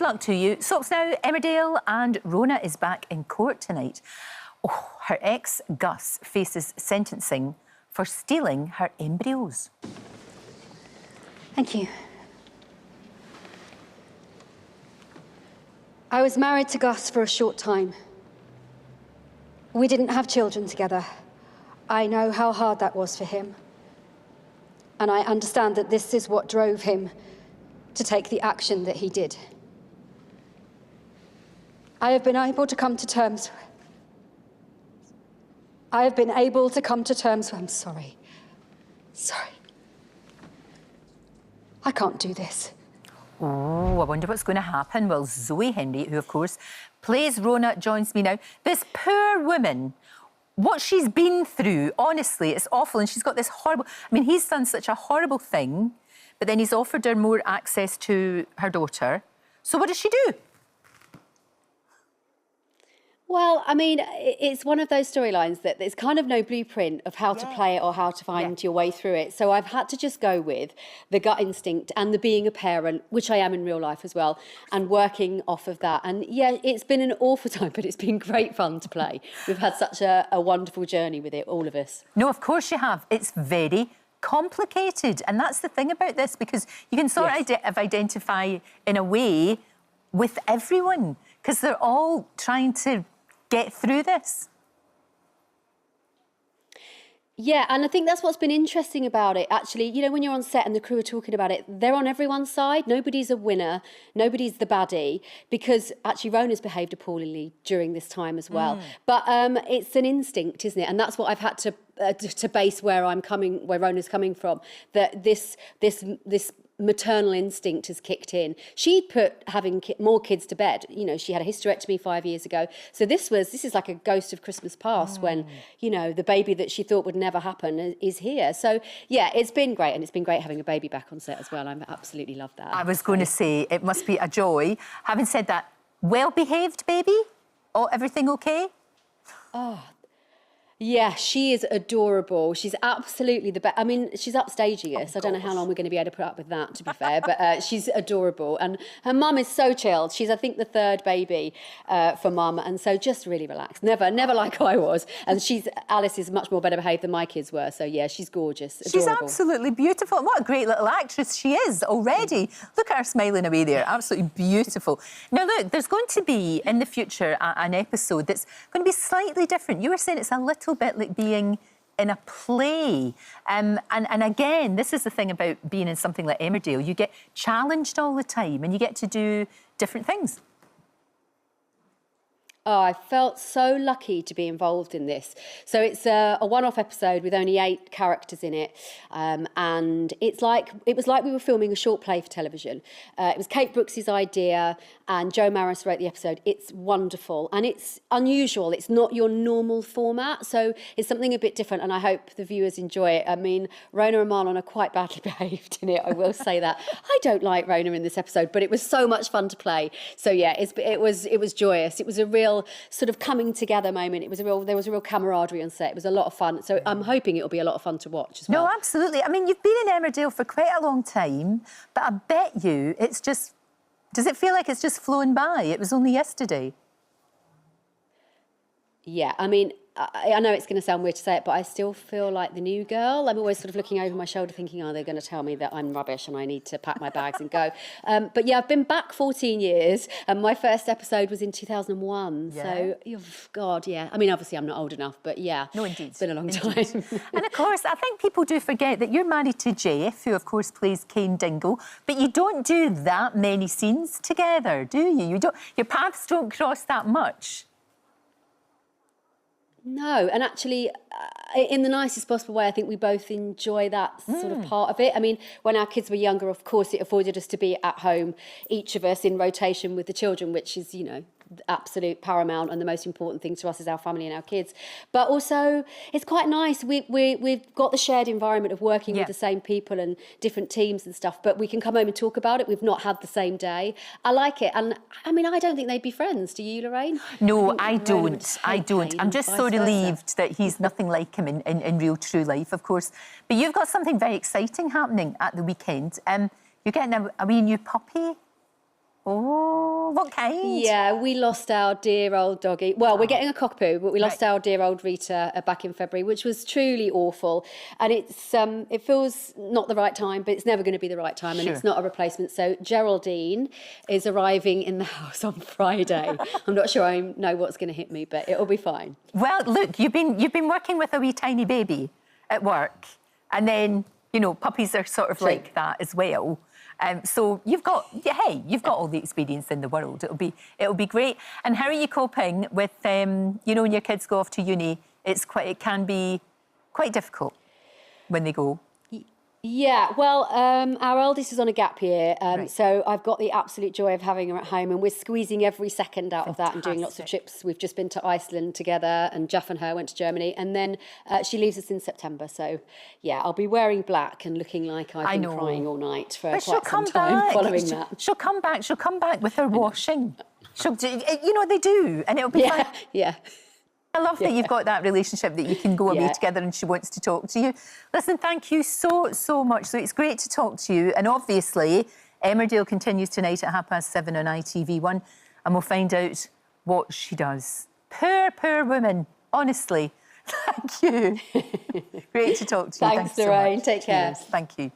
good luck to you. So it's now Emmerdale and Rhona is back in court tonight. Oh, her ex, Gus, faces sentencing for stealing her embryos. Thank you. I was married to Gus for a short time. We didn't have children together. I know how hard that was for him. And I understand that this is what drove him to take the action that he did. I have been able to come to terms. I'm sorry. Sorry. I can't do this. Oh, I wonder what's going to happen. Well, Zoe Henry, who, of course, plays Rhona, joins me now. This poor woman, what she's been through, honestly, it's awful. And she's got this horrible... I mean, he's done such a horrible thing, but then he's offered her more access to her daughter. So what does she do? Well, I mean, it's one of those storylines that there's kind of no blueprint of how to play it or how to find your way through it. So I've had to just go with the gut instinct and the being a parent, which I am in real life as well, and working off of that. And yeah, it's been an awful time, but it's been great fun to play. We've had such a wonderful journey with it, all of us. No, of course you have. It's very complicated. And that's the thing about this, because you can sort of identify in a way with everyone, because they're all trying to get through this. Yeah, and I think that's what's been interesting about it, actually. You know, when you're on set and the crew are talking about it, they're on everyone's side. Nobody's a winner. Nobody's the baddie, because actually Rhona's behaved appallingly during this time as well. But it's an instinct, isn't it? And that's what I've had to base where Rhona's coming from, that this maternal instinct has kicked in. She'd put having more kids to bed. You know, she had a hysterectomy 5 years ago. So this is like a ghost of Christmas past when, you know, the baby that she thought would never happen is here. So yeah, it's been great, and it's been great having a baby back on set as well. I absolutely love that. I was going to say, it must be a joy. Having said that, well-behaved baby? Oh, everything okay? Oh, yeah, she is adorable. She's absolutely the best. I mean, she's upstaging us. I don't know how long we're going to be able to put up with that, to be fair, but she's adorable. And her mum is so chilled. She's, I think, the third baby for mum, and so just really relaxed. Never like I was. And Alice is much more better behaved than my kids were. So yeah, she's gorgeous. Adorable. She's absolutely beautiful. And what a great little actress she is already. Look at her smiling away there. Absolutely beautiful. Now look, there's going to be in the future an episode that's going to be slightly different. You were saying it's a little bit like being in a play. And again, this is the thing about being in something like Emmerdale. You get challenged all the time and you get to do different things. Oh, I felt so lucky to be involved in this. So it's a one-off episode with only 8 characters in it. And it was like we were filming a short play for television. It was Kate Brooks's idea, and Joe Maris wrote the episode. It's wonderful, and it's unusual. It's not your normal format, so it's something a bit different, and I hope the viewers enjoy it. I mean, Rhona and Marlon are quite badly behaved in it, I will say that. I don't like Rhona in this episode, but it was so much fun to play. So yeah, it was joyous. It was a real sort of coming together moment. There was a real camaraderie on set. It was a lot of fun. So I'm hoping it'll be a lot of fun to watch as well. No, absolutely. I mean, you've been in Emmerdale for quite a long time, but I bet you it's just... Does it feel like it's just flown by? It was only yesterday. Yeah, I mean, I know it's going to sound weird to say it, but I still feel like the new girl. I'm always sort of looking over my shoulder thinking, oh, they're going to tell me that I'm rubbish and I need to pack my bags and go. But yeah, I've been back 14 years, and my first episode was in 2001. Yeah. So, God, yeah. I mean, obviously I'm not old enough, but yeah. No, indeed. It's been a long time. And of course, I think people do forget that you're married to Jeff, who of course plays Kane Dingle, but you don't do that many scenes together, do you? Your paths don't cross that much. No, and actually, in the nicest possible way, I think we both enjoy that sort of part of it. I mean, when our kids were younger, of course, it afforded us to be at home, each of us in rotation with the children, which is, you know, absolute paramount, and the most important thing to us is our family and our kids. But also, it's quite nice. We've got the shared environment of working with the same people and different teams and stuff, but we can come home and talk about it. We've not had the same day. I like it. And I mean, I don't think they'd be friends. Do you, Lorraine? No, I don't. I'm just so relieved that he's nothing like him in real true life, of course. But you've got something very exciting happening at the weekend. You're getting a wee new puppy. Oh. Oh, what kind? Yeah, we lost our dear old doggy. Well, we're getting a cockapoo, but we lost our dear old Rita back in February, which was truly awful. And it feels not the right time, but it's never going to be the right time, and it's not a replacement. So Geraldine is arriving in the house on Friday. I'm not sure I know what's going to hit me, but it'll be fine. Well, look, you've been working with a wee tiny baby at work, and then, you know, puppies are sort of like that as well. So you've got all the experience in the world. It'll be great. And how are you coping with, you know, when your kids go off to uni? It can be quite difficult when they go. Yeah, well, our eldest is on a gap year, so I've got the absolute joy of having her at home, and we're squeezing every second out of that and doing lots of trips. We've just been to Iceland together, and Jeff and her went to Germany, and then she leaves us in September. So, yeah, I'll be wearing black and looking like I've been crying all night for quite some time following that. She'll come back. She'll come back with her washing. You know, they do, and it'll be fine. Yeah. I love that you've got that relationship that you can go away together and she wants to talk to you. Listen, thank you so much. So it's great to talk to you. And obviously, Emmerdale continues tonight at 7:30 on ITV1, and we'll find out what she does. Poor woman, honestly. Thank you. Great to talk to you. Thanks, Lorraine. Take care. Thank you.